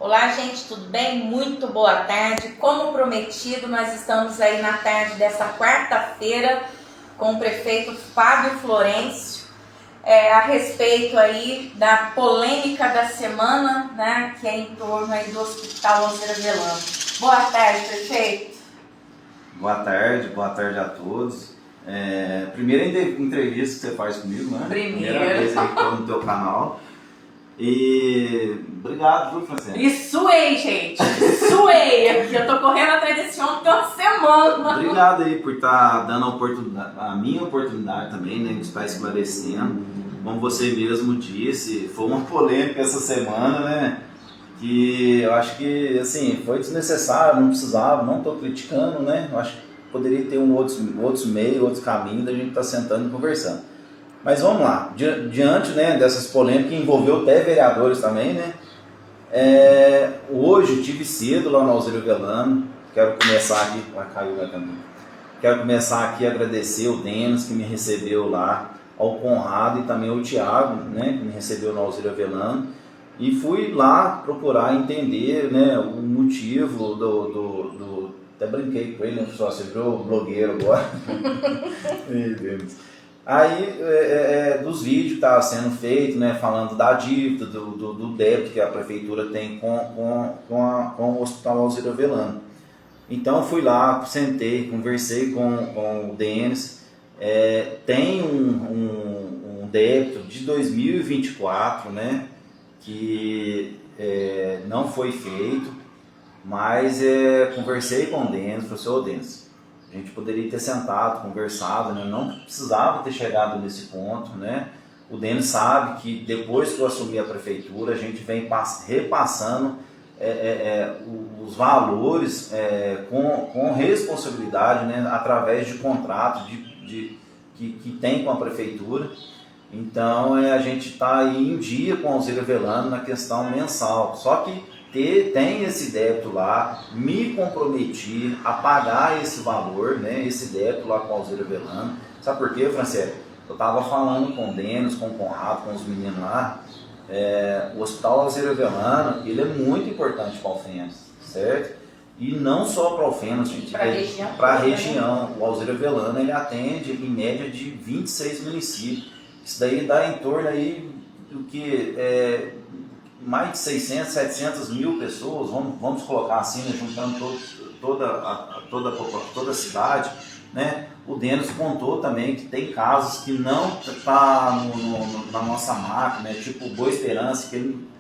Olá, gente, tudo bem? Muito boa tarde. Como prometido, nós estamos aí na tarde dessa quarta-feira com o prefeito Fábio Florencio a respeito aí da polêmica da semana, né, que é em torno aí do Hospital Alzira Velano. Boa tarde, prefeito. Boa tarde a todos. Primeira entrevista que você faz comigo, né? Primeira vez aí que estou no teu canal. E obrigado, viu, Francine? E suei, gente. Suei. Eu tô correndo atrás desse homem tem uma semana. Obrigado aí por estar dando a minha oportunidade também, né? De estar esclarecendo. Como você mesmo disse, foi uma polêmica essa semana, né? Que eu acho que, assim, foi desnecessário, não precisava, não estou criticando, né? Eu acho que poderia ter outros meios, outros caminhos da gente estar sentando e conversando. Mas vamos lá, diante, né, dessas polêmicas que envolveu até vereadores também, né? Hoje eu tive cedo lá no Alzira Velano, quero começar aqui a agradecer o Denis que me recebeu lá, ao Conrado e também ao Thiago, né, que me recebeu no Alzira Velano, e fui lá procurar entender, né, o motivo até brinquei com ele, né, só você virou blogueiro agora. Meu Deus. Aí, dos vídeos que estavam sendo feitos, né, falando da dívida, do débito que a prefeitura tem com o Hospital Alzira Velano. Então, fui lá, sentei, conversei com o Denis. Tem um débito de 2024, né, que não foi feito, mas conversei com o Denis, professor Denis. A gente poderia ter sentado, conversado, né? Não precisava ter chegado nesse ponto, né? O Denis sabe que depois que eu assumi a prefeitura, a gente vem repassando os valores com responsabilidade, né? Através de contratos que tem com a prefeitura. Então a gente está aí em dia com o Alzira Velano na questão mensal. Só que tem esse débito lá, me comprometi a pagar esse valor, né, esse débito lá com o Alzira Velano. Sabe por quê, Franciele? Eu estava falando com o Denis, com o Conrado, com os meninos lá, o Hospital Alzira Velano, ele é muito importante para Alfenas, certo? E não só para Alfenas, gente, para a região. O Alzira Velano, ele atende em média de 26 municípios. Isso daí dá em torno aí do que mais de 600, 700 mil pessoas, vamos colocar assim, né, juntando toda a cidade, né? O Denis contou também que tem casos que não está na nossa máquina, né? Tipo Boa Esperança, que ele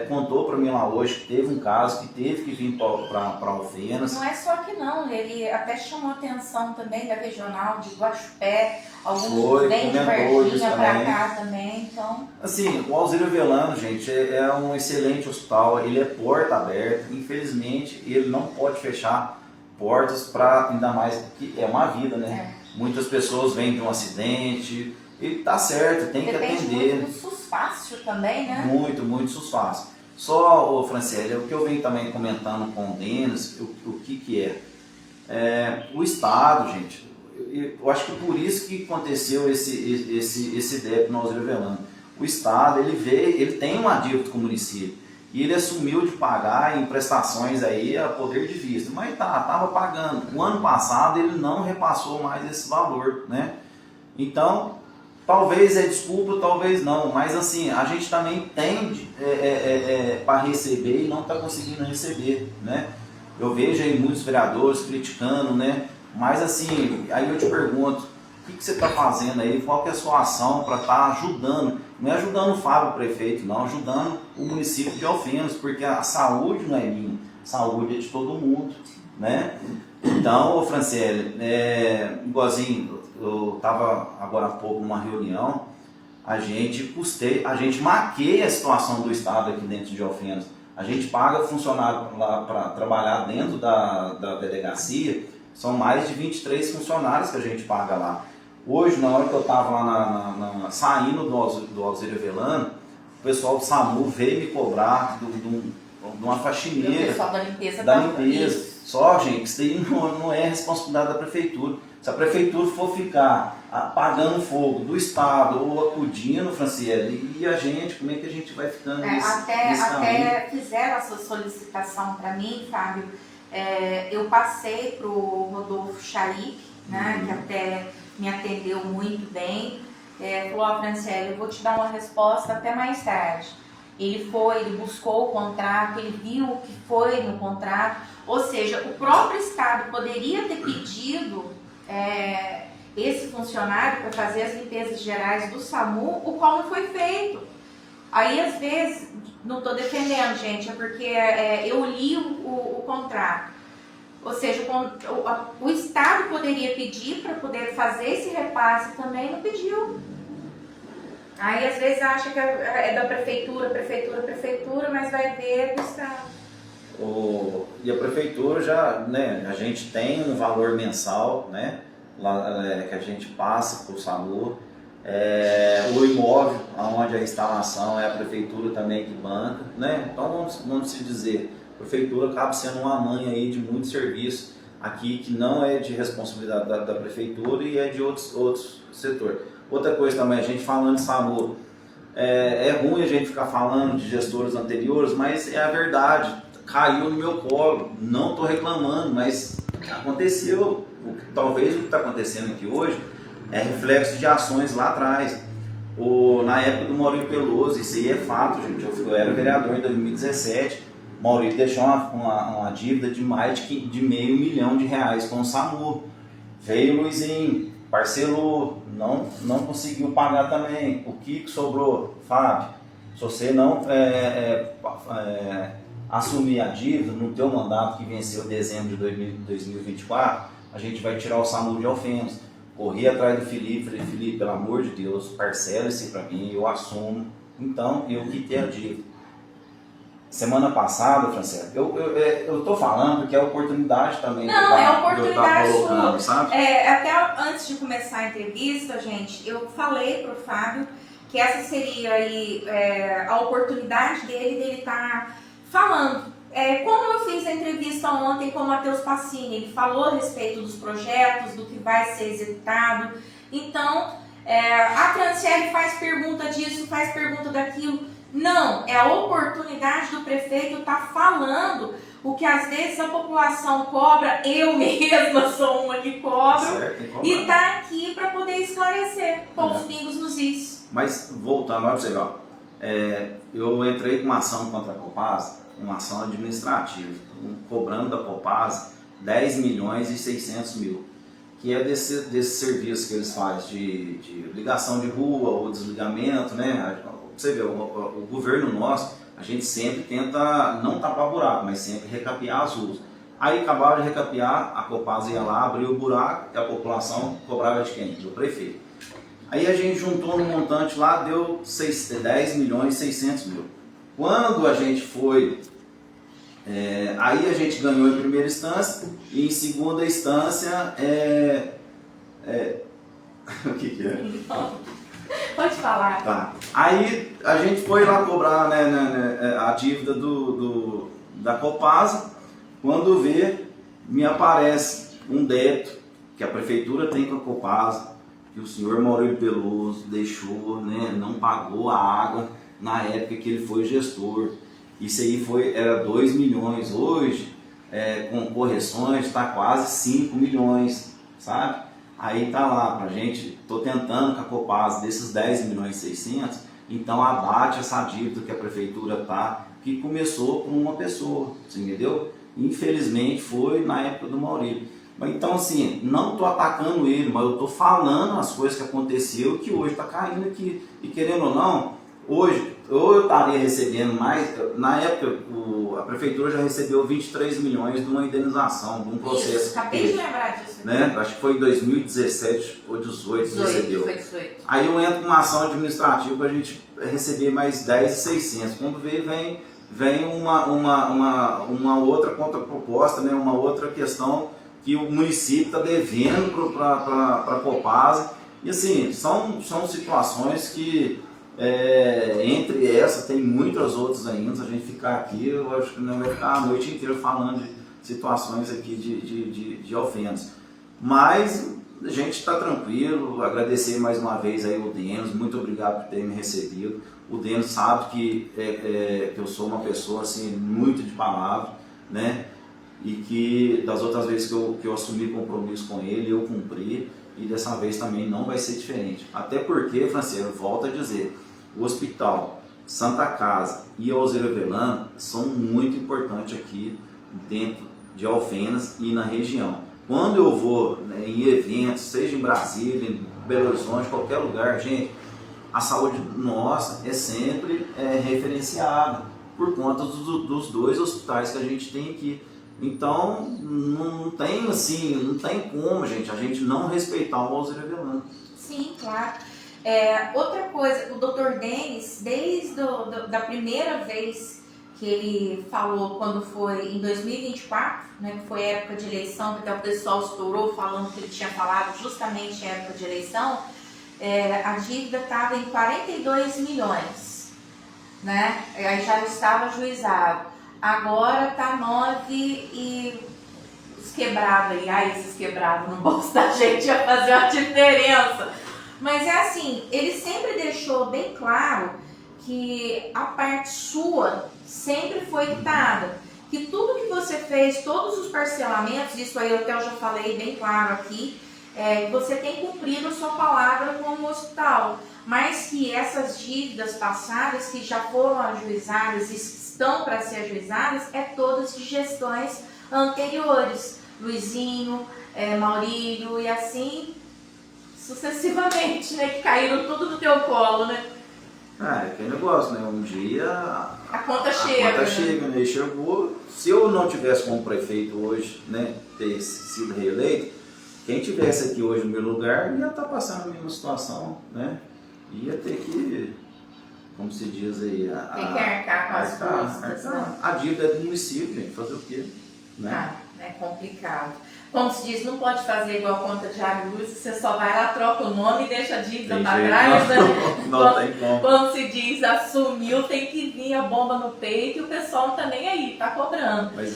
contou para mim lá hoje que teve um caso que teve que vir para Alfenas. Não é só aqui não, ele até chamou atenção também da regional de Guaxupé, alguns vêm de Varginha para cá também, então... Assim, o Alzira Velano, gente, é um excelente hospital, ele é porta aberta, infelizmente ele não pode fechar portas para, ainda mais que é uma vida, né? Muitas pessoas vêm de um acidente, e tá certo, tem que atender. Depende muito do SUS-Fácil também, né? Muito SUS-Fácil. Só, Franciele, o que eu venho também comentando com o Denis, o que é. O Estado, gente, eu acho que por isso que aconteceu esse débito no Alzira Velano. O Estado, ele tem uma dívida com o município, e ele assumiu de pagar em prestações aí a poder de vista, mas estava pagando. O ano passado ele não repassou mais esse valor, né? Então, talvez é desculpa, talvez não, mas assim, a gente também tende para receber e não está conseguindo receber, né? Eu vejo aí muitos vereadores criticando, né? Mas assim, aí eu te pergunto, o que você está fazendo aí, qual que é a sua ação para estar ajudando, não é ajudando o Fábio, o prefeito, não, ajudando o município de Alfenas, porque a saúde não é minha, a saúde é de todo mundo, né? Então, Franciele, igualzinho, eu estava agora há pouco numa reunião, a gente maqueia a situação do Estado aqui dentro de Alfenas. A gente paga funcionário lá para trabalhar dentro da delegacia, são mais de 23 funcionários que a gente paga lá. Hoje, na hora que eu estava lá saindo do Alzira Velano, o pessoal do SAMU veio me cobrar de uma faxineira. O pessoal da limpeza. Só, gente, isso daí não é responsabilidade da prefeitura. Se a prefeitura for ficar apagando fogo do Estado ou acudindo, Franciele, e a gente, como é que a gente vai ficando até fizeram essa solicitação para mim, Fábio. Eu passei para o Rodolfo Charique, né, que até me atendeu muito bem. Falou, Franciele, eu vou te dar uma resposta até mais tarde. Ele buscou o contrato, ele viu o que foi no contrato, ou seja, o próprio Estado poderia ter pedido esse funcionário para fazer as limpezas gerais do SAMU, o qual não foi feito. Aí, às vezes, não estou defendendo, gente, é porque eu li o contrato. Ou seja, o Estado poderia pedir para poder fazer esse repasse também, não pediu. Aí, às vezes, acha que é da prefeitura, mas vai ver do Estado. E a prefeitura já, né, a gente tem um valor mensal, né, lá, que a gente passa para o SAMU. O imóvel, onde a instalação é a prefeitura também que banca, né? Então vamos se dizer, a prefeitura acaba sendo uma mãe aí de muito serviço aqui que não é de responsabilidade da prefeitura e é de outros setores. Outra coisa também, a gente falando de SAMU, é ruim a gente ficar falando de gestores anteriores, mas é a verdade. Caiu no meu colo, não estou reclamando, mas aconteceu. Talvez o que está acontecendo aqui hoje é reflexo de ações lá atrás. Na época do Maurílio Peloso, isso aí é fato, gente. Eu era vereador em 2017, Maurílio deixou uma dívida de mais de R$500 mil com o SAMU. Veio o Luizinho, parcelou, não conseguiu pagar também. O que sobrou? Fábio, se você não assumir a dívida no teu mandato que venceu em dezembro de 2024, a gente vai tirar o SAMU de Alfenas. Corri atrás do Felipe, falei, Felipe, pelo amor de Deus, parcela esse para mim, eu assumo. Então, eu quitei a dívida. Semana passada, Franciele, eu tô falando porque é oportunidade também. Não, é oportunidade colocando, sabe? Até antes de começar a entrevista, gente, eu falei pro Fábio que essa seria aí a oportunidade dele estar falando. Como eu fiz a entrevista ontem com o Matheus Passini, ele falou a respeito dos projetos, do que vai ser executado. Então, a Franciele faz pergunta disso, faz pergunta daquilo. Não, é a oportunidade do prefeito estar falando o que às vezes a população cobra, eu mesma sou uma que cobro, e está aqui para poder esclarecer com os pingos nos is. Mas, voltando, olha pra você, eu entrei com uma ação contra a Copasa, uma ação administrativa, cobrando da Copasa 10.600.000, que é desse serviço que eles fazem de ligação de rua ou desligamento, né? Você vê, o governo nosso, a gente sempre tenta não tapar buraco, mas sempre recapear as ruas. Aí acabaram de recapear, a Copasa ia lá, abriu o buraco e a população cobrava de quem? Do prefeito. Aí a gente juntou no montante lá, deu 10.600.000. Quando a gente foi, aí a gente ganhou em primeira instância e em segunda instância, o que é? Pode falar. Tá. Aí a gente foi lá cobrar, né, a dívida da Copasa. Quando vê, me aparece um débito que a prefeitura tem com a Copasa, que o senhor Maurílio Peloso deixou, né, não pagou a água na época que ele foi gestor. Isso aí era 2 milhões. Hoje, com correções, está quase 5 milhões, sabe? Aí tá lá pra gente, tô tentando com a Copasa desses 10.600.000, então abate essa dívida que a prefeitura tá, que começou com uma pessoa, você entendeu? Infelizmente foi na época do Maurílio. Mas então assim, não tô atacando ele, mas eu tô falando as coisas que aconteceu que hoje tá caindo aqui. E querendo ou não, hoje, ou eu estaria recebendo mais, na época a prefeitura já recebeu 23 milhões de uma indenização, de um processo. Isso, acabei de lembrar disso. Né? Acho que foi em 2017 ou 2018 que recebeu. Foi 18. Aí eu entro com uma ação administrativa para a gente receber mais 10.600. Quando vem uma outra contraproposta, né? Uma outra questão que o município está devendo para a Copasa. E assim, são situações que, entre essa, tem muitas outras ainda. Se a gente ficar aqui, eu acho que não vai ficar a noite inteira falando de situações aqui de Alfenas. Mas a gente está tranquilo, agradecer mais uma vez aí o Denis, muito obrigado por ter me recebido. O Denis sabe que eu sou uma pessoa assim, muito de palavra, né? E que das outras vezes que eu assumi compromisso com ele, eu cumpri, e dessa vez também não vai ser diferente. Até porque, Franciele, volto a dizer, o Hospital Santa Casa e a Alzira Velano são muito importantes aqui dentro de Alfenas e na região. Quando eu vou, né, em eventos, seja em Brasília, em Belo Horizonte, qualquer lugar, gente, a saúde nossa é sempre referenciada por conta dos dois hospitais que a gente tem aqui. Então, não tem assim, não tem como, gente, a gente não respeitar o Alzira Velano. Sim, claro. Outra coisa, o Dr. Denis, desde da primeira vez que ele falou, quando foi em 2024, né, que foi época de eleição, que até o pessoal estourou falando que ele tinha falado justamente em época de eleição, a dívida estava em 42 milhões, né? Aí já estava ajuizado. Agora está 9 e os quebrados aí, esses quebrados no bolso da gente ia fazer uma diferença. Mas é assim, ele sempre deixou bem claro que a parte sua sempre foi quitada. Que tudo que você fez, todos os parcelamentos, isso aí eu já falei bem claro aqui, você tem cumprido a sua palavra como hospital. Mas que essas dívidas passadas que já foram ajuizadas e estão para ser ajuizadas, todas de gestões anteriores. Luizinho, Maurílio e assim sucessivamente, né? Que caíram tudo no teu colo, né? É aquele negócio, né? Um dia a conta chega. A conta chega, né? E chegou. Se eu não tivesse como prefeito hoje, né? Ter sido reeleito, quem tivesse aqui hoje no meu lugar ia estar passando a mesma situação, né? Ia ter que, como se diz aí, tem que arcar com as custas, né? A dívida é do município, gente, fazer o quê? Né? É complicado. Como se diz, não pode fazer igual a conta de água e luz, você só vai lá, troca o nome e deixa a dívida para trás. Não tem como. Quando se diz assumiu, tem que vir a bomba no peito e o pessoal não tá nem aí, tá cobrando. Mas,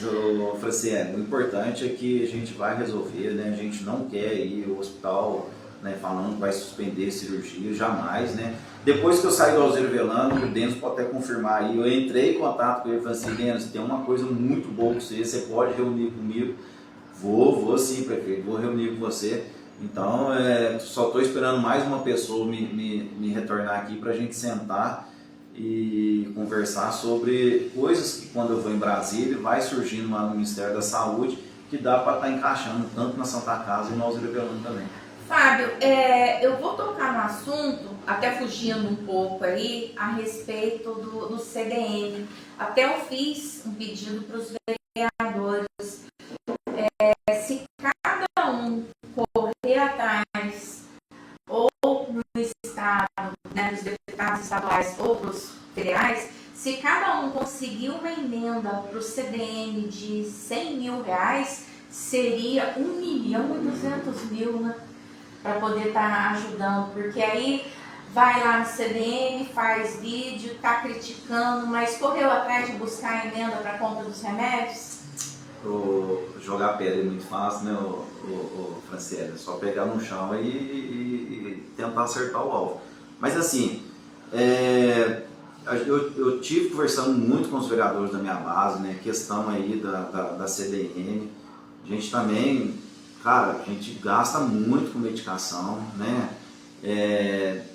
Franciele, o importante é que a gente vai resolver, né? A gente não quer ir ao hospital, né, falando que vai suspender cirurgia, jamais, né? Depois que eu saí do Alzira Velano, o Denis pode até confirmar aí, eu entrei em contato com ele e falei assim, Denis, tem uma coisa muito boa com você pode reunir comigo? Vou sim, prefeito, vou reunir com você. Então, só estou esperando mais uma pessoa me retornar aqui para a gente sentar e conversar sobre coisas que quando eu vou em Brasília vai surgindo lá no Ministério da Saúde que dá para estar encaixando tanto na Santa Casa e no Alzira Velano também. Fábio, eu vou tocar no assunto, até fugindo um pouco aí, a respeito do CDM. Até eu fiz um pedido para os vereadores. Se cada um correr atrás, ou no Estado, né, dos deputados estaduais ou dos federais, se cada um conseguir uma emenda para o CDM de R$100 mil, seria 1.200.000, né? Para poder estar ajudando, porque aí vai lá no CDM, faz vídeo, tá criticando, mas correu atrás de buscar a emenda para a compra dos remédios? Jogar pedra é muito fácil, né, Franciele? É só pegar no chão e tentar acertar o alvo. Mas assim, eu tive conversando muito com os vereadores da minha base, né, questão aí da CDM. A gente também, cara, a gente gasta muito com medicação, né?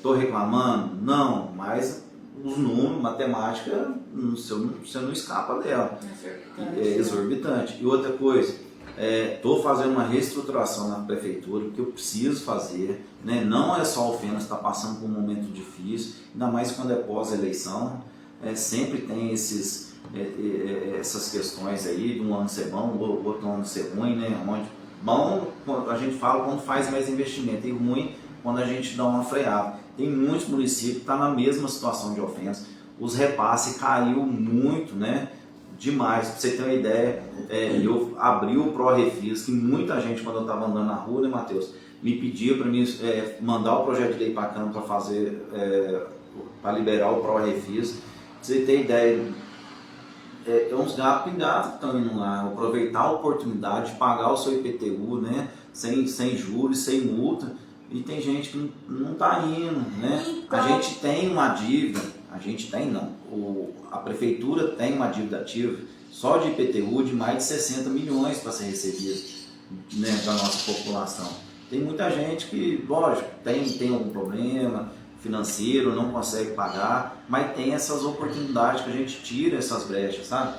Tô reclamando? Não, mas os números, matemática, você não escapa dela. É exorbitante. E outra coisa, estou fazendo uma reestruturação na prefeitura, que eu preciso fazer, né? Não é só o Alfenas que está passando por um momento difícil, ainda mais quando é pós-eleição, sempre tem essas questões aí, de um ano ser bom, o outro ano ser ruim, né? Onde bom, a gente fala quando faz mais investimento, e ruim quando a gente dá uma freada. Tem muitos municípios que estão na mesma situação de Alfenas. Os repasses caiu muito, né? Demais. Para você ter uma ideia, eu abri o ProRefis, que muita gente, quando eu estava andando na rua, né, Matheus, me pedia para mim mandar o projeto de lei para a Câmara para fazer, para liberar o ProRefis. Para você ter ideia, é uns gatos pingados que estão indo lá, aproveitar a oportunidade de pagar o seu IPTU, né? Sem juros, sem multa, e tem gente que não está indo, né? Então... A gente tem uma dívida, a gente tem não, a prefeitura tem uma dívida ativa só de IPTU de mais de 60 milhões para ser recebida, né, da nossa população. Tem muita gente que, lógico, tem algum problema financeiro, não consegue pagar, mas tem essas oportunidades que a gente tira essas brechas, sabe?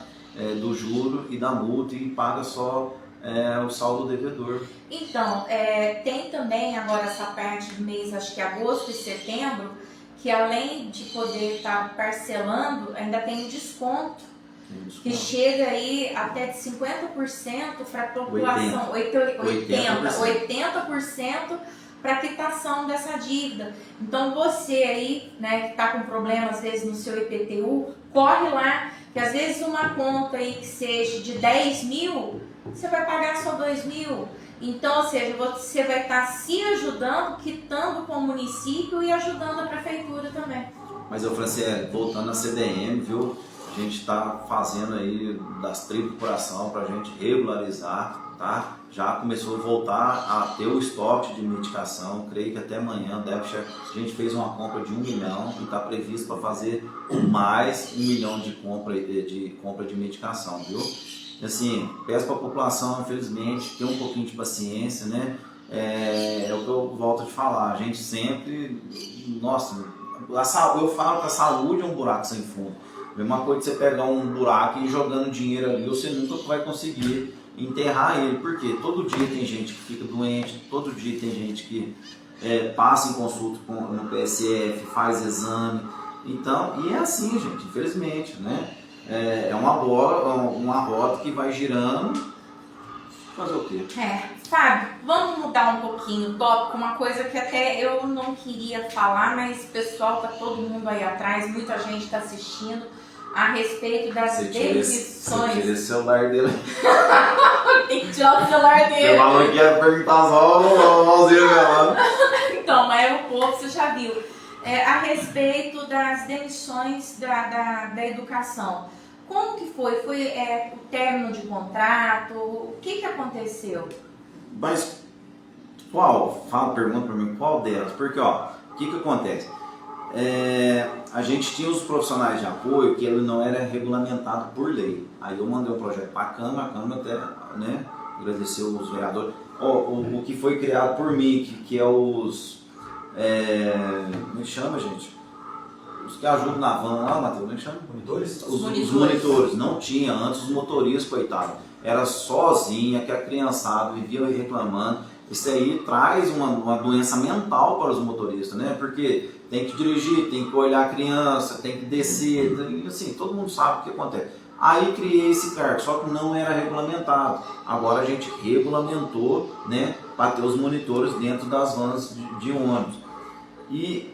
Do juro e da multa e paga só o saldo devedor. Então, tem também agora essa parte do mês, acho que agosto e setembro, que além de poder estar parcelando, ainda tem um desconto, que chega aí até de 50% para a população, 80% para a quitação dessa dívida. Então você aí, né, que está com problema às vezes no seu IPTU, corre lá, que às vezes uma conta aí que seja de 10 mil, você vai pagar só 2 mil. Então, ou seja, você vai estar se ajudando, quitando com o município e ajudando a prefeitura também. Mas eu falei assim, voltando à CDM, viu? A gente está fazendo aí das tripas do coração para a gente regularizar, tá? Já começou a voltar a ter o estoque de medicação, creio que até amanhã deve chegar. A gente fez uma compra de 1 milhão e está previsto para fazer mais 1 milhão de compra de medicação, viu? Assim, peço para a população, infelizmente, ter um pouquinho de paciência, né? É o que eu volto a te falar, a gente sempre, nossa, eu falo que a saúde é um buraco sem fundo. Mesma coisa de você pegar um buraco e ir jogando dinheiro ali, você nunca vai conseguir enterrar ele, porque todo dia tem gente que fica doente, todo dia tem gente que passa em consulta no PSF, faz exame, então, e é assim, gente, infelizmente, né? É uma roda que vai girando, fazer o quê? Fábio, vamos mudar um pouquinho o tópico, uma coisa que até eu não queria falar, mas o pessoal, tá todo mundo aí atrás, muita gente está assistindo, a respeito das demissões. Você tira esse celular dele. Tem que tirar o celular dele. Você falou que ia perguntar só o Valzinho lá. Então, mas o povo, você já viu. A respeito das demissões da educação. Como que foi? Foi o término de contrato? O que aconteceu? Mas pergunta para mim, qual delas? Porque, o que acontece? A gente tinha os profissionais de apoio que ele não era regulamentado por lei. Aí eu mandei um projeto para a Câmara até, né, agradeceu os vereadores. O que foi criado por mim, que é os... como é que chama, gente? Os que ajudam na van lá, Matheus, como é que chama? Monitores? Os monitores. Não tinha antes os motoristas, coitado. Era sozinha, que a criançada vivia reclamando. Isso aí traz uma doença mental para os motoristas, né? Porque tem que dirigir, tem que olhar a criança, tem que descer, assim, todo mundo sabe o que acontece. Aí criei esse cargo, só que não era regulamentado. Agora a gente regulamentou, né, para ter os monitores dentro das vans de ônibus. E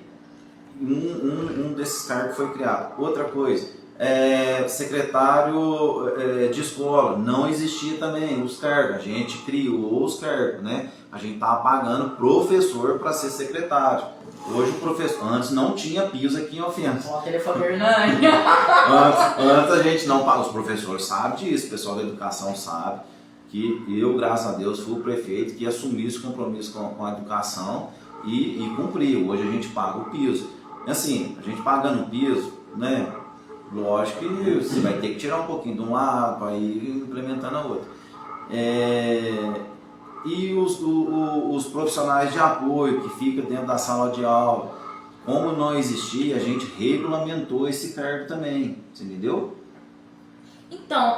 um desses cargos foi criado. Outra coisa, secretário de escola, não existia também os cargos, a gente criou os cargos, né? A gente estava pagando professor para ser secretário. Hoje o professor, antes não tinha piso aqui em Alfenas. Ó, telefone Hernani. antes a gente não paga, os professores sabem disso, o pessoal da educação sabe que eu, graças a Deus, fui o prefeito que assumiu esse compromisso com a educação e cumpriu. Hoje a gente paga o piso. Assim, a gente pagando o piso, né? Lógico que você vai ter que tirar um pouquinho de um lado para ir implementando a outra. E os profissionais de apoio que ficam dentro da sala de aula, como não existia, a gente regulamentou esse cargo também, você entendeu? Então,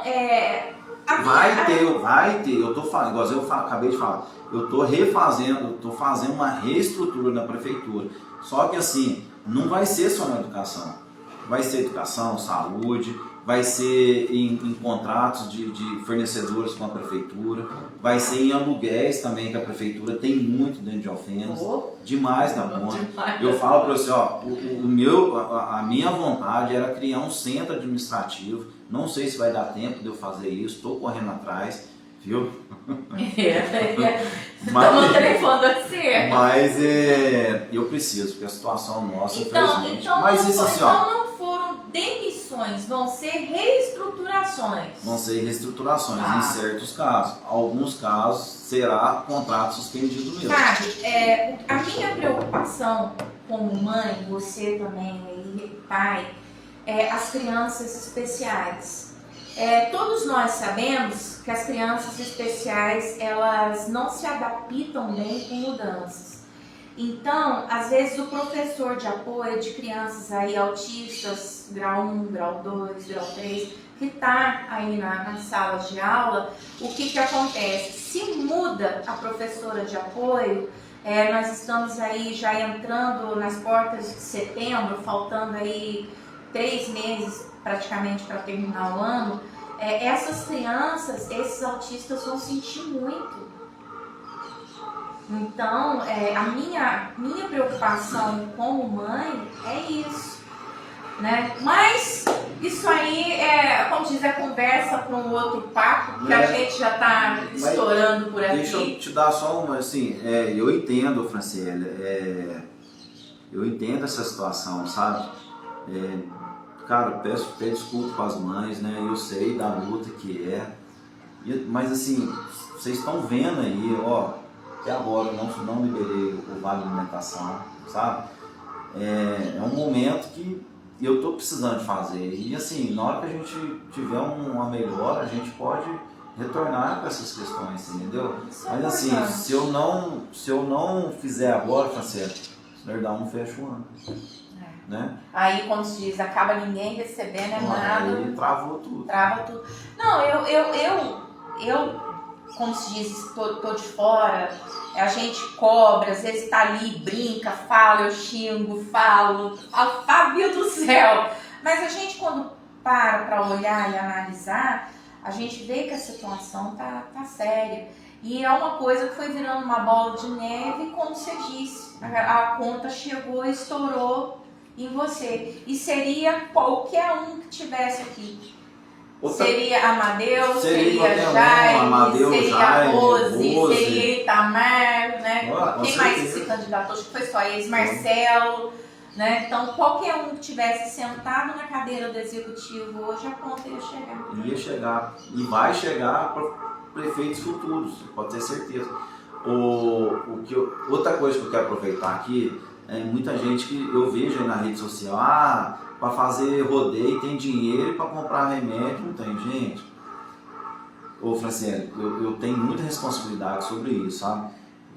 vai ter, eu tô falando, igual eu acabei de falar, eu tô fazendo uma reestrutura na prefeitura, só que assim, não vai ser só na educação, vai ser educação, saúde, vai ser em contratos de fornecedores com a prefeitura, vai ser em aluguéis também, que a prefeitura tem muito dentro de Alfenas, demais na conta. Eu falo para você, a minha vontade era criar um centro administrativo, não sei se vai dar tempo de eu fazer isso, estou correndo atrás, viu? Estamos telefone você. Mas eu preciso, porque a situação nossa, infelizmente. Então mas isso assim, não foram demissões demissões, vão ser reestruturações. Vão ser reestruturações Ah. em certos casos. Alguns casos será contrato suspendido mesmo. Sabe, a minha preocupação como mãe, você também aí, pai, as crianças especiais. Todos nós sabemos que as crianças especiais, elas não se adaptam bem com mudanças. Então, às vezes o professor de apoio de crianças aí autistas, grau 1, grau 2, grau 3, que está aí na sala de aula, o que acontece? Se muda a professora de apoio, nós estamos aí já entrando nas portas de setembro, faltando aí 3 meses praticamente para terminar o ano, essas crianças, esses autistas vão sentir muito. Então, a minha preocupação como mãe é isso, né? Mas isso aí como diz, conversa para um outro papo, que a gente já está estourando por aqui. Deixa eu te dar só uma, assim, eu entendo, Franciele, eu entendo essa situação, sabe? Cara, peço até desculpa para as mães, né? Eu sei da luta que mas assim, vocês estão vendo aí, ó, até agora eu não liberei o vale alimentação, sabe? É um momento que eu estou precisando de fazer. E assim, na hora que a gente tiver uma melhora, a gente pode retornar com essas questões, entendeu? Mas assim, se eu não fizer agora, Franciele, se não dar fecha o ano. Né? Aí, como se diz, acaba ninguém recebendo nada. Aí travou tudo. Trava tudo. Não, eu como se diz, tô de fora, a gente cobra, às vezes tá ali, brinca, fala, eu xingo, falo, Fábio do céu. Mas a gente, quando para olhar e analisar, a gente vê que a situação tá séria. E é uma coisa que foi virando uma bola de neve, como você disse, a conta chegou e estourou em você. E seria qualquer um que tivesse aqui. Seria Amadeu, seria Jaime, seria Rose, seria Itamar, né? Quem mais se candidatou? Acho que foi só eles, Marcelo, né? Então, qualquer um que tivesse sentado na cadeira do executivo hoje, a conta ia chegar. Ia chegar. E vai chegar para prefeitos futuros, pode ter certeza. Outra coisa que eu quero aproveitar aqui, muita gente que eu vejo aí na rede social, para fazer rodeio tem dinheiro para comprar remédio, não tem, gente. Ô Franciele, eu tenho muita responsabilidade sobre isso, sabe?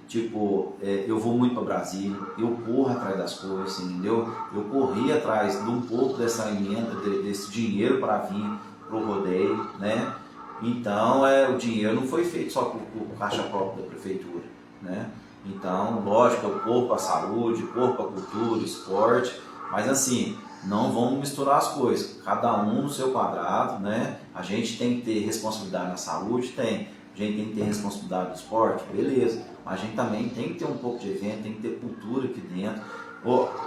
Tipo, eu vou muito para Brasília, eu corro atrás das coisas, entendeu? Eu corri atrás de um pouco dessa emenda, desse dinheiro para vir pro rodeio, né? Então, o dinheiro não foi feito só por caixa própria da prefeitura, né? Então, lógico, eu corro para a saúde, corro para a cultura, esporte, mas assim, não vamos misturar as coisas, cada um no seu quadrado, né? A gente tem que ter responsabilidade na saúde, tem. A gente tem que ter responsabilidade no esporte, beleza. Mas a gente também tem que ter um pouco de evento, tem que ter cultura aqui dentro.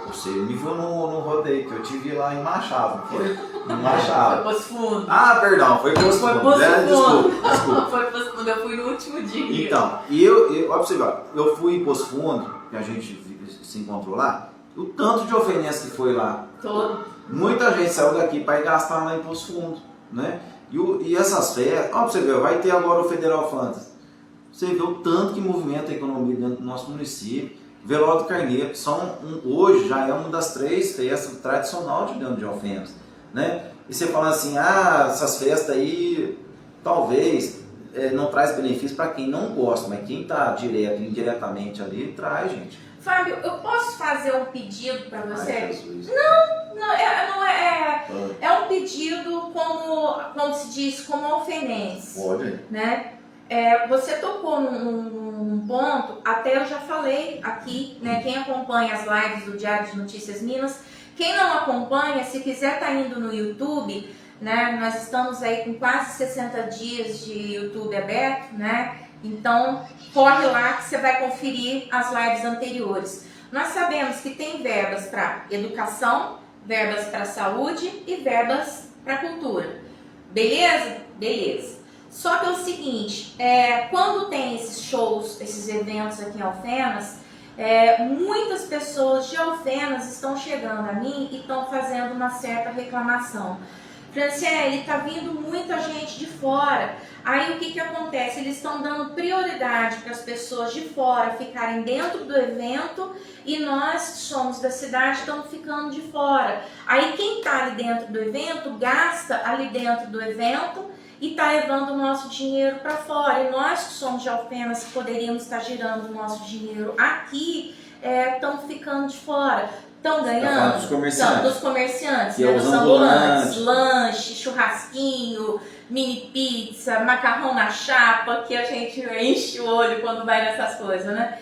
Você me viu no rodeio, que eu te vi lá em Machado, não foi? Em Machado. Foi Poço Fundo. Ah, perdão, foi Poço Fundo. Desculpa. Foi Poço Fundo, eu fui no último dia. Então, olha pra você ver, eu fui em Poço Fundo, que a gente se encontrou lá, o tanto de ofensa que foi lá. Todo. Muita gente saiu daqui para ir gastar lá em Poço Fundo, né? E essas festas, olha pra você ver, vai ter agora o Federal Fantasy. Você vê o tanto que movimenta a economia dentro do nosso município. Velório do Carneiro, hoje já é uma das 3 festas tradicionais de dentro de Alfenas, né? E você fala assim, essas festas aí, talvez, não traz benefício para quem não gosta, mas quem está direto e indiretamente ali, traz, gente. Fábio, eu posso fazer um pedido para você? Não, é um pedido como se diz, como alfenense. Pode. Né? Você tocou num ponto, até eu já falei aqui, né? Quem acompanha as lives do Diário de Notícias Minas, quem não acompanha, se quiser tá indo no YouTube, né? Nós estamos aí com quase 60 dias de YouTube aberto, né? Então, corre lá que você vai conferir as lives anteriores. Nós sabemos que tem verbas para educação, verbas para saúde e verbas para cultura. Beleza? Beleza. Só que é o seguinte, quando tem esses shows, esses eventos aqui em Alfenas, Muitas pessoas de Alfenas estão chegando a mim e estão fazendo uma certa reclamação. Franciele, está vindo muita gente de fora. Aí o que acontece? Eles estão dando prioridade para as pessoas de fora ficarem dentro do evento e nós que somos da cidade estamos ficando de fora. Aí quem está ali dentro do evento gasta ali dentro do evento e está levando o nosso dinheiro para fora. E nós que somos de Alfenas, que poderíamos estar girando o nosso dinheiro aqui, estamos ficando de fora. Estão ganhando? Dos comerciantes, né, dos ambulantes, lanche, churrasquinho, mini pizza, macarrão na chapa, que a gente enche o olho quando vai nessas coisas, né?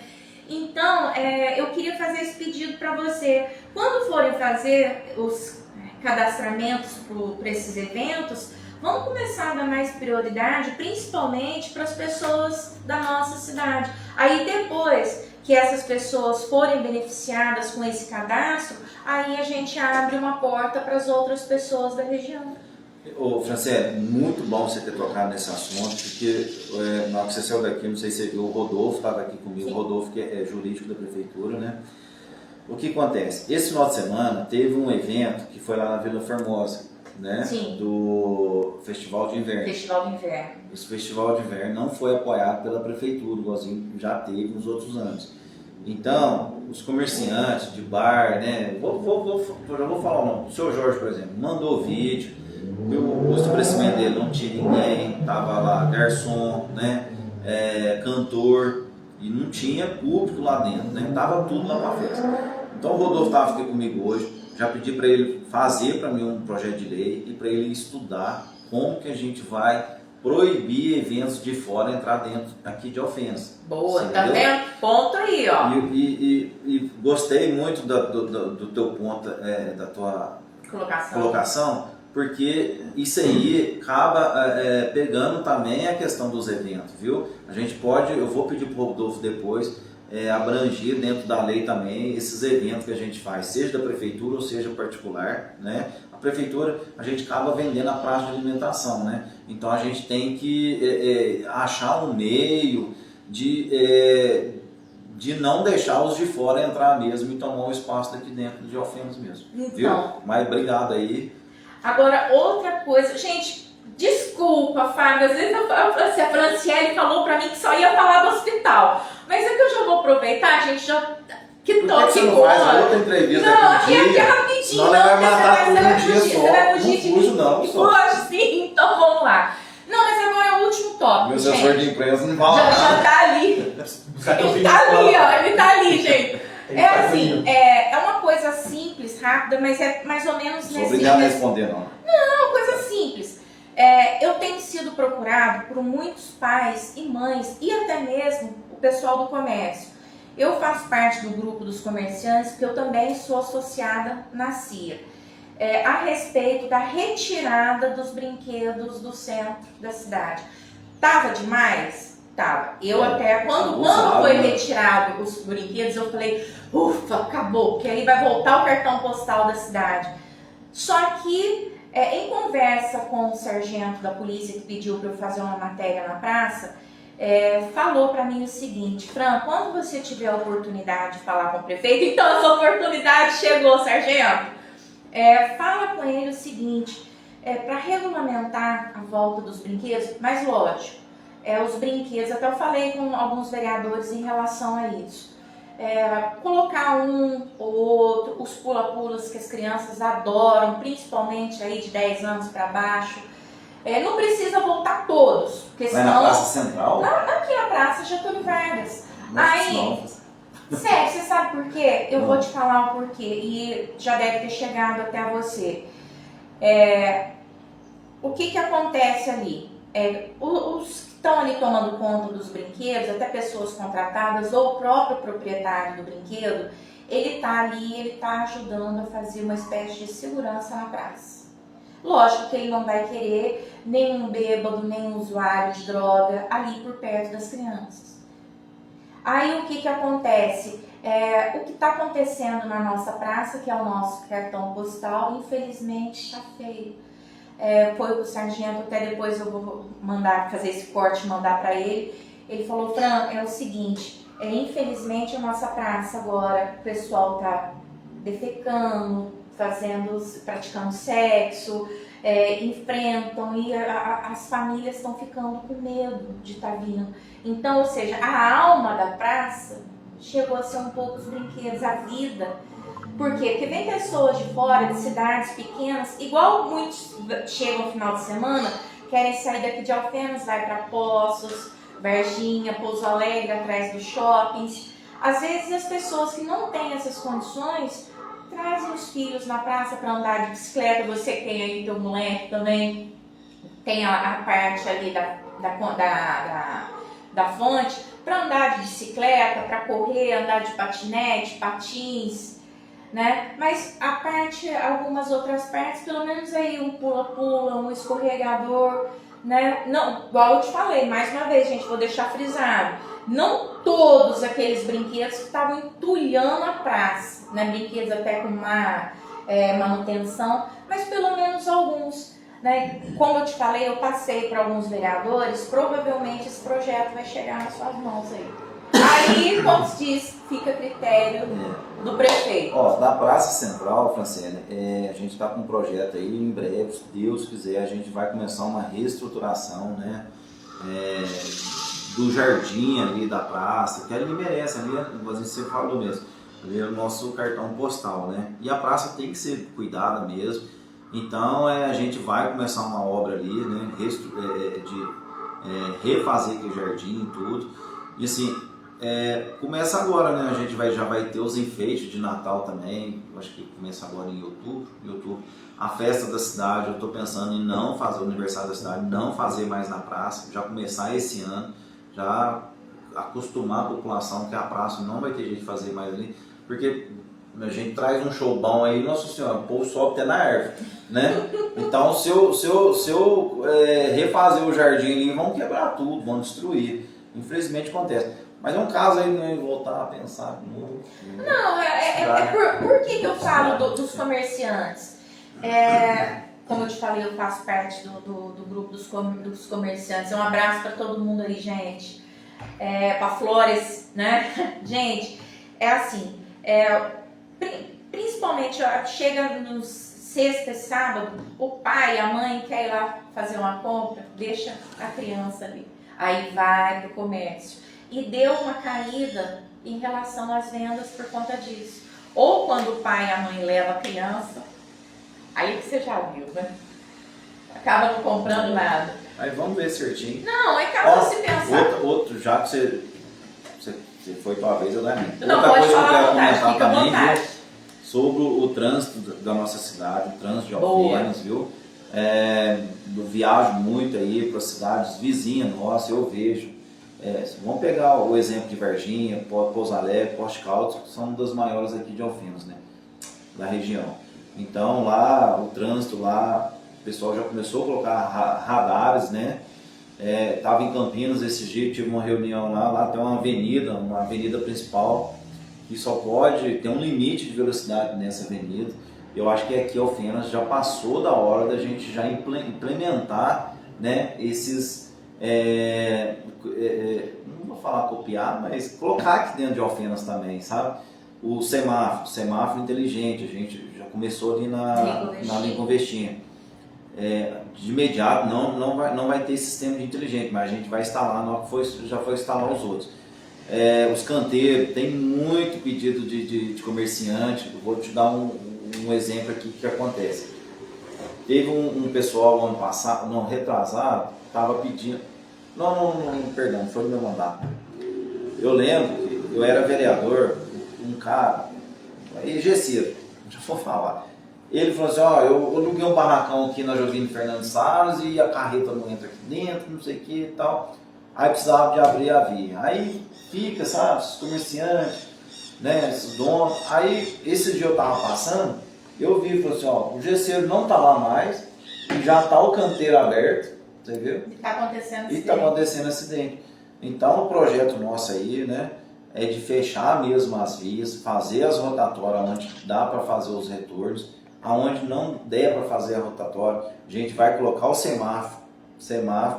Então, eu queria fazer esse pedido para você. Quando forem fazer os cadastramentos para esses eventos, vamos começar a dar mais prioridade, principalmente para as pessoas da nossa cidade. Aí depois que essas pessoas forem beneficiadas com esse cadastro, aí a gente abre uma porta para as outras pessoas da região. Ô, Franciele, muito bom você ter tocado nesse assunto, porque na hora que você saiu daqui, não sei se você viu, o Rodolfo estava aqui comigo. Sim. O Rodolfo, que é jurídico da prefeitura, né? O que acontece? Esse final de semana teve um evento que foi lá na Vila Formosa, né? Sim. Do Festival de Inverno. Festival de Inverno. Esse Festival de Inverno não foi apoiado pela prefeitura, igualzinho já teve nos outros anos. Então, os comerciantes de bar, né? Já vou falar o nome. O seu Jorge, por exemplo, mandou vídeo. O estabelecimento dele não tinha ninguém, tava lá garçom, né? Cantor, e não tinha público lá dentro, né? Tava tudo lá pra festa. Então o Rodolfo estava aqui comigo hoje. Já pedi para ele fazer para mim um projeto de lei e para ele estudar como que a gente vai proibir eventos de fora entrar dentro aqui de Alfenas. Boa, tá vendo? Ponto aí, ó. E gostei muito do teu ponto, da tua colocação, porque isso aí acaba pegando também a questão dos eventos, viu? A gente pode, eu vou pedir para o Rodolfo depois, abranger dentro da lei também esses eventos que a gente faz, seja da prefeitura ou seja particular, né? A prefeitura, a gente acaba vendendo a praça de alimentação, né? Então a gente tem que achar um meio de não deixar os de fora entrar mesmo e tomar o espaço daqui dentro de Alfenas mesmo, então, viu? Mas obrigado aí. Agora, outra coisa, gente, desculpa, Fábio, às vezes a Franciele falou pra mim que só ia falar do hospital, mas é que eu já vou aproveitar, gente, já que toque você não faz outra entrevista aqui é rapidinho, senão ela vai matar por um dia só. Você vai fugir de mim? Não, Foge sim, então vamos lá. Não, mas agora é o último tópico, meu gente. assessor de imprensa não fala nada. Já tá ali. Ele tá ali, ó, ele tá ali, gente. Assim, é uma coisa simples, rápida, mas é mais ou menos nesse... Sou obrigado a responder, não. Não, é uma coisa simples. Eu tenho sido procurado por muitos pais e mães e até mesmo o pessoal do comércio. Eu faço parte do grupo dos comerciantes, porque eu também sou associada na CIA, a respeito da retirada dos brinquedos do centro da cidade. Tava demais? Tava. Eu até, quando foi retirado os brinquedos, eu falei, ufa, acabou, porque aí vai voltar o cartão postal da cidade. Só que, em conversa com o sargento da polícia que pediu para eu fazer uma matéria na praça, falou para mim o seguinte: Fran, quando você tiver a oportunidade de falar com o prefeito, então essa oportunidade chegou, sargento, fala com ele o seguinte, para regulamentar a volta dos brinquedos, mas lógico, os brinquedos, até eu falei com alguns vereadores em relação a isso, colocar um ou outro, os pula-pulas que as crianças adoram, principalmente aí de 10 anos para baixo. Não precisa voltar todos, porque senão... Mas na Praça Central? Aqui na Praça Getúlio Vargas. Aí, sério, você sabe por quê? Eu vou te falar o porquê, e já deve ter chegado até você. O que acontece ali? Os que estão ali tomando conta dos brinquedos, até pessoas contratadas ou o próprio proprietário do brinquedo, ele está ali, ele está ajudando a fazer uma espécie de segurança na praça. Lógico que ele não vai querer nenhum bêbado, nenhum usuário de droga ali por perto das crianças. Aí o que acontece? O que está acontecendo na nossa praça, que é o nosso cartão postal, infelizmente está feio. Foi o sargento, até depois eu vou mandar fazer esse corte e mandar para ele. Ele falou, Fran, é o seguinte, Infelizmente a nossa praça agora, o pessoal tá defecando, praticando sexo, enfrentam e as famílias estão ficando com medo de estar vindo. Então, ou seja, a alma da praça chegou a ser um pouco os brinquedos, a vida. Por quê? Porque vem pessoas de fora, de cidades pequenas, igual muitos chegam no final de semana, querem sair daqui de Alfenas, vai para Poços, Varginha, Pouso Alegre, atrás dos shoppings. Às vezes as pessoas que não têm essas condições trazem os filhos na praça para andar de bicicleta. Você que tem aí teu moleque também, tem a parte ali da fonte, para andar de bicicleta, para correr, andar de patinete, patins, né? Mas algumas outras partes, pelo menos aí um pula-pula, um escorregador, né? Não, igual eu te falei, mais uma vez, gente, vou deixar frisado, não todos aqueles brinquedos que estavam entulhando a praça, né? Brinquedos até com má manutenção, mas pelo menos alguns, né? Como eu te falei, eu passei para alguns vereadores, provavelmente esse projeto vai chegar nas suas mãos aí. Aí, como se diz, fica a critério do prefeito. Ó, da Praça Central, Franciele, a gente está com um projeto aí, em breve, se Deus quiser, a gente vai começar uma reestruturação, né, do jardim ali da praça, que ali merece, ali, você falou mesmo, ali é o nosso cartão postal, né, e a praça tem que ser cuidada mesmo. Então a gente vai começar uma obra ali, né, de refazer aquele jardim e tudo, e assim, começa agora, né? A gente já vai ter os enfeites de Natal também. Eu acho que começa agora em outubro. A festa da cidade, eu estou pensando em não fazer o aniversário da cidade, não fazer mais na praça, já começar esse ano, já acostumar a população que a praça não vai ter jeito de fazer mais ali, porque a gente traz um show bom aí, nossa senhora, o povo sobe até na árvore, né? Então, se eu refazer o jardim ali, vão quebrar tudo, vão destruir. Infelizmente acontece. Mas é um caso aí, né, voltar a pensar de novo. Não, por que eu falo dos comerciantes? Como eu te falei, eu faço parte do grupo dos comerciantes. Um abraço para todo mundo aí, gente. Para Flores, né? Gente, assim, principalmente chega nos sexta e sábado, o pai e a mãe quer ir lá fazer uma compra, deixa a criança ali. Aí vai pro comércio. E deu uma caída em relação às vendas por conta disso. Ou quando o pai e a mãe levam a criança, aí que você já viu, né? Acaba não comprando nada. Aí vamos ver certinho. Não, acabou se pensar. Outro, já que você foi tua vez, eu lembro. Não, outra pode coisa falar que eu à quero vontade, comentar fica à também, vontade. viu? Sobre o trânsito da nossa cidade, o trânsito de Alfenas, viu? Eu viajo muito aí para cidades vizinhas nossas, eu vejo. Vamos pegar o exemplo de Varginha, Pouso Alegre, Poste Caldas, que são das maiores aqui de Alfenas, né? Da região. Então lá, o trânsito lá, o pessoal já começou a colocar radares, né? Estava em Campinas esse dia, tive uma reunião lá tem uma avenida principal, que só pode ter um limite de velocidade nessa avenida. Eu acho que aqui Alfenas já passou da hora da gente já implementar, né, esses, não vou falar copiar, mas colocar aqui dentro de Alfenas também, sabe? O semáforo inteligente, a gente já começou ali na Lincoln Vestinha. De imediato não vai ter esse sistema de inteligente, mas a gente vai instalar, já foi instalar os outros. Os canteiros, tem muito pedido de comerciante. Eu vou te dar um exemplo aqui que acontece. Teve um pessoal ano passado, não, retrasado, estava pedindo, perdão, foi no meu mandato. Eu lembro que eu era vereador, um cara, engenheiro, já vou falar. Ele falou assim, eu aluguei um barracão aqui na Josino Fernandes Salles e a carreta não entra aqui dentro, não sei o que e tal. Aí precisava de abrir a via. Aí fica, sabe, os comerciantes, né, esses donos. Aí esse dia eu tava passando, eu vi e falei assim, o gesseiro não tá lá mais, e já tá o canteiro aberto, você viu? E tá acontecendo acidente. E tá acontecendo acidente. Então o projeto nosso aí, né, é de fechar mesmo as vias, fazer as rotatórias onde dá para fazer os retornos, aonde não der para fazer a rotatória, a gente vai colocar o semáforo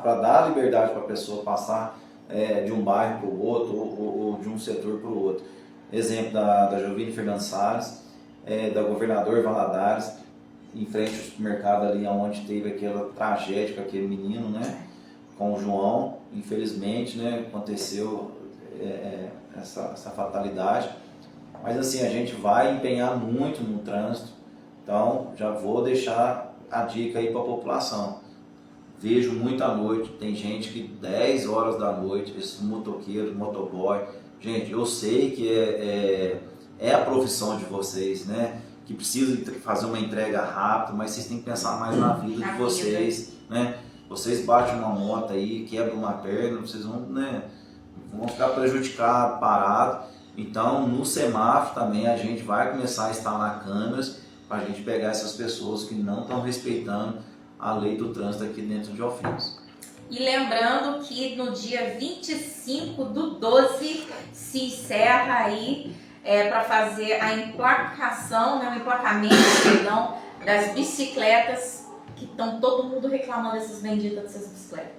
para dar liberdade para a pessoa passar de um bairro para o outro ou de um setor para o outro. Exemplo da Jovine Fernando Salles, da Governador Valadares, em frente ao supermercado ali onde teve aquela tragédia com aquele menino, né, com o João, infelizmente, né, aconteceu essa fatalidade. Mas assim, a gente vai empenhar muito no trânsito, então já vou deixar a dica aí para a população. Vejo muito à noite, tem gente que 10 horas da noite, esses motoqueiros, motoboy, gente, eu sei que é a profissão de vocês, né? Que precisa fazer uma entrega rápida, mas vocês têm que pensar mais na vida de vocês, né? Vocês batem uma moto aí, quebram uma perna, vocês vão, né, vão ficar prejudicados, parados. Então, no semáforo também a gente vai começar a instalar câmeras para a gente pegar essas pessoas que não estão respeitando a lei do trânsito aqui dentro de Alfenas. E lembrando que no dia 25/12 se encerra aí para fazer a emplacação, né, o emplacamento, perdão, das bicicletas, que estão todo mundo reclamando dessas benditas dessas bicicletas.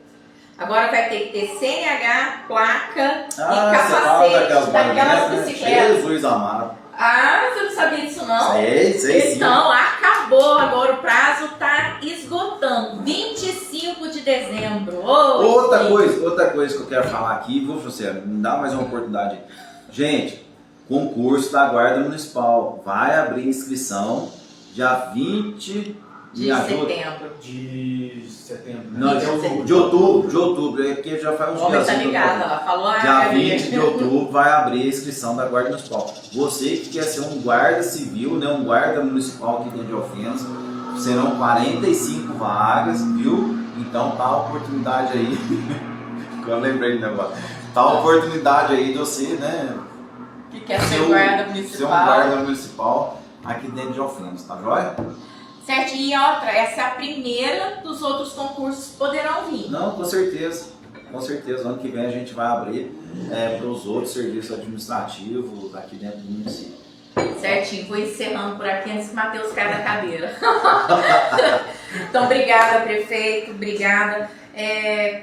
Agora vai ter que ter CNH, placa e capacete daquelas bicicletas. Jesus amado. Ah, você não sabia disso não? Sei então, acabou. Agora o prazo está esgotando. 25 de dezembro. Outra coisa que eu quero falar aqui, viu, Franciele? Me dá mais uma oportunidade. Gente, concurso da Guarda Municipal. Vai abrir inscrição dia 20 de setembro. De setembro. Não, de outubro, porque já faz uns dias. Tá ligado, ela falou. Dia 20 de outubro vai abrir a inscrição da Guarda Municipal. Você que quer ser um guarda civil, né, um guarda municipal aqui dentro de Alfenas, serão 45 vagas, viu? Então tá a oportunidade aí. Eu lembrei do negócio. Tá a oportunidade aí de você, né? Que quer ser guarda municipal. Ser um guarda municipal aqui dentro de Alfenas, tá joia? Certo, e outra, essa é a primeira dos outros concursos que poderão vir. Não, com certeza. Com certeza, ano que vem a gente vai abrir para os outros serviços administrativos aqui dentro do município. Certinho, vou encerrando por aqui antes que o Matheus caia da cadeira. Então, obrigada, prefeito, obrigada.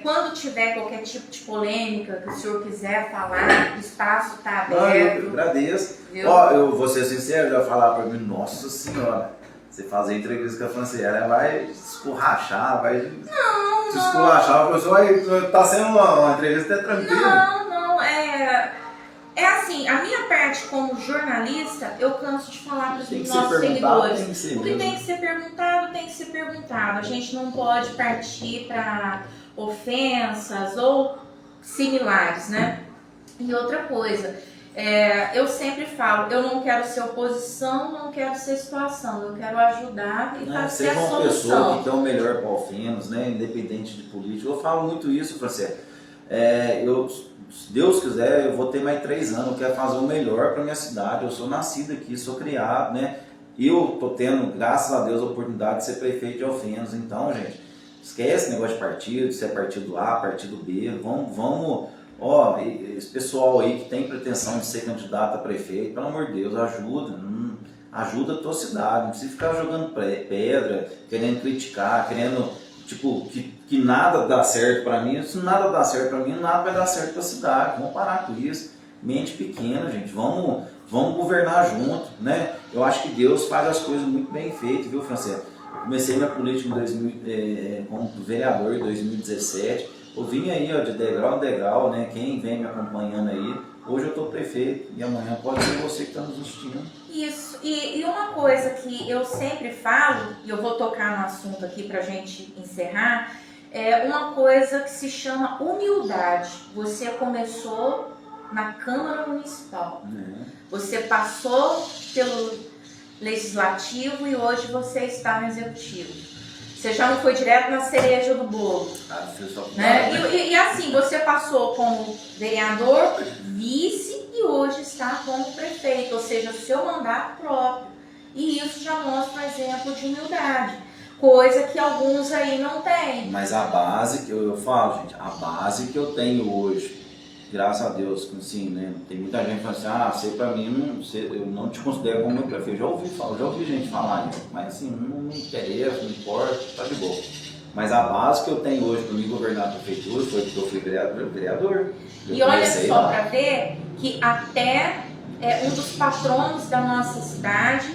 Quando tiver qualquer tipo de polêmica que o senhor quiser falar, o espaço está aberto. Eu agradeço. Ó, eu vou ser sincero, já falar para mim, nossa senhora. Você fazer entrevista com a Franciele, ela vai escorrachar, vai se esculachar. O professor tá sendo uma entrevista até tranquila. Não, é assim, a minha parte como jornalista, eu canso de falar para os nossos seguidores. O que tem que ser perguntado, tem que ser perguntado. A gente não pode partir para ofensas ou similares, né? E outra coisa, eu sempre falo, eu não quero ser oposição, não quero ser situação, eu quero ajudar e fazer a solução. Seja uma pessoa que quer o melhor para Alfenas, né, independente de política. Eu falo muito isso, Franciele. Se Deus quiser, eu vou ter mais 3 anos, eu quero fazer o melhor para minha cidade. Eu sou nascido aqui, sou criado, né? E eu tô tendo, graças a Deus, a oportunidade de ser prefeito de Alfenas. Então, gente, esquece esse negócio de partido, se é partido A, partido B, vamos. Ó, esse pessoal aí que tem pretensão de ser candidato a prefeito, pelo amor de Deus, ajuda a tua cidade, não precisa ficar jogando pedra, querendo criticar, querendo, tipo, que nada dá certo pra mim. Se nada dá certo pra mim, nada vai dar certo pra cidade. Vamos parar com isso. Mente pequena, gente, vamos governar junto, né? Eu acho que Deus faz as coisas muito bem feitas, viu, Franciele? Eu comecei minha política como vereador em 2017. Eu vim aí, ó, de degrau em degrau, né? Quem vem me acompanhando aí, hoje eu tô prefeito e amanhã pode ser você que está nos assistindo. Isso, e uma coisa que eu sempre falo, e eu vou tocar no assunto aqui pra gente encerrar, é uma coisa que se chama humildade. Você começou na Câmara Municipal, você passou pelo Legislativo e hoje você está no Executivo. Você já não foi direto na cereja do bolo. Né? E assim, você passou como vereador, vice e hoje está como prefeito, ou seja, seu mandato próprio. E isso já mostra um exemplo de humildade, coisa que alguns aí não têm. Mas a base que eu falo, gente, a base que eu tenho hoje, graças a Deus, assim, né? Tem muita gente que fala assim, você pra mim, eu não te considero como meu prefeito. Já ouvi gente falar isso, mas assim, não me interessa, não importa, tá de boa. Mas a base que eu tenho hoje para me governar a prefeitura foi porque eu fui vereador. E olha só para ver que até um dos patronos da nossa cidade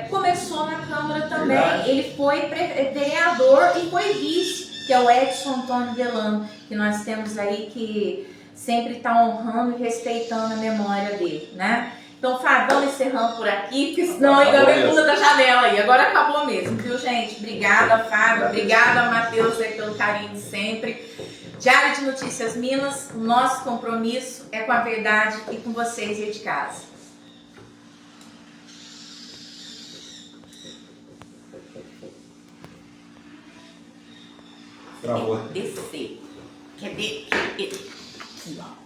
começou na Câmara também. Verdade. Ele foi vereador e foi vice, que é o Edson Antônio Delano, que nós temos aí que sempre está honrando e respeitando a memória dele, né? Então, Fábio, vamos encerrando por aqui, porque senão ainda vem pula da janela aí. Agora acabou mesmo, viu, gente? Obrigada, Fábio. Obrigada, Matheus, pelo carinho de sempre. Diário de Notícias Minas, o nosso compromisso é com a verdade e com vocês aí de casa. Travou. Descer. Quer ver? Aqui, ó.